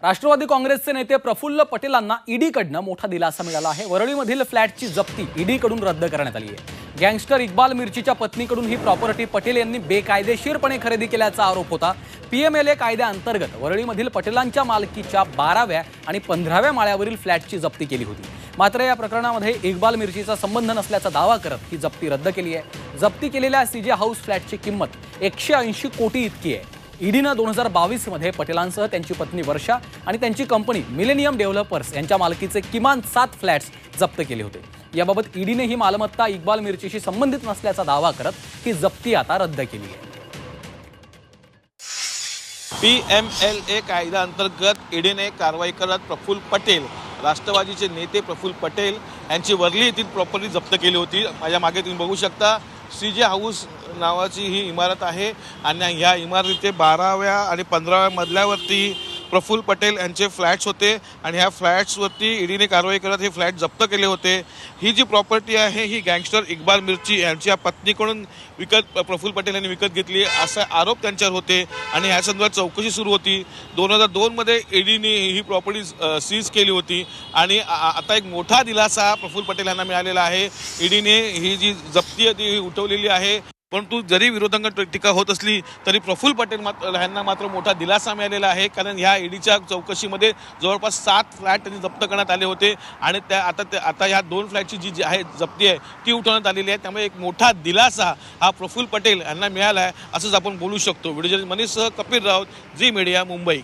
राष्ट्रवादी काँग्रेसचे नेते प्रफुल्ल पटेलांना ईडीकडनं मोठा दिलासा मिळाला आहे। वरळीमधील फ्लॅटची जप्ती ईडीकडून रद्द करण्यात आली आहे। गँगस्टर इक्बाल मिर्चीच्या पत्नीकडून ही प्रॉपर्टी पटेल यांनी बेकायदेशीरपणे खरेदी केल्याचा आरोप होता। पीएमएलए कायद्याअंतर्गत वरळीमधील पटेलांच्या मालकीच्या 12व्या आणि 15व्या माळ्यावरील फ्लॅटची जप्ती केली होती। मात्र या प्रकरणामध्ये इक्बाल मिर्चीचा संबंध नसल्याचा दावा करत ही जप्ती रद्द केली आहे। जप्ती केलेल्या सीजे हाऊस फ्लॅटची किंमत 180 कोटी इतकी आहे। ईडीनं 2022 मध्ये पटेलांसह त्यांची पत्नी वर्षा आणि त्यांची कंपनी मिलेनियम डेव्हलपर्स यांच्या मालकीचे किमान 7 फ्लॅट्स जप्त केले होते। याबाबत ईडीने ही मालमत्ता इक्बाल मिर्चीशी संबंधित नसल्याचा दावा करत ही जप्ती आता रद्द केली आहे। पीएमएलए कायद्याअंतर्गत ईडीने कारवाई करत प्रफुल्ल पटेल, राष्ट्रवादीचे नेते प्रफुल्ल पटेल यांची वर्ली येथील प्रॉपर्टी जप्त केली होती। माझ्या मागे तुम्ही बघू शकता सीजे हाऊस नावाची ही इमारत आहे आणि ह्या इमारतीचे 12व्या आणि 15व्या मजल्यावरती प्रफुल्ल पटेल यांचे फ्लॅट्स होते आणि ह्या फ्लॅट्सवरती ईडीने कारवाई करत हे फ्लॅट जप्त केले होते। ही जी प्रॉपर्टी आहे ही गँगस्टर इक्बाल मिर्ची यांच्या पत्नीकडून प्रफुल्ल पटेल यांनी विकत घेतली असा आरोप त्यांच्यावर होते आणि ह्या संदर्भात चौकशी सुरू होती। 2002 मध्ये ईडीने ही प्रॉपर्टी सीज केली होती आणि आता एक मोठा दिलासा प्रफुल्ल पटेल यांना मिळालेला आहे। ईडीने ही जी जप्ती आहे ती उठवलेली आहे, परंतु जरी विरोधांगण टीका होत असली तरी प्रफुल्ल पटेल यांना मात्र मोठा दिलासा मिळालेला आहे, कारण ह्या ईडीच्या चौकशीमध्ये जवळपास 7 फ्लॅट त्यांनी जप्त करण्यात आले होते आणि आता ह्या 2 फ्लॅटची जी आहे जप्ती आहे ती उठवण्यात आलेली आहे। त्यामुळे एक मोठा दिलासा हा प्रफुल्ल पटेल यांना मिळाला आहे असंच आपण बोलू शकतो। व्हिडिओ जर्नलिस्ट मनीषसह कपिल राऊत, झी मीडिया, मुंबई।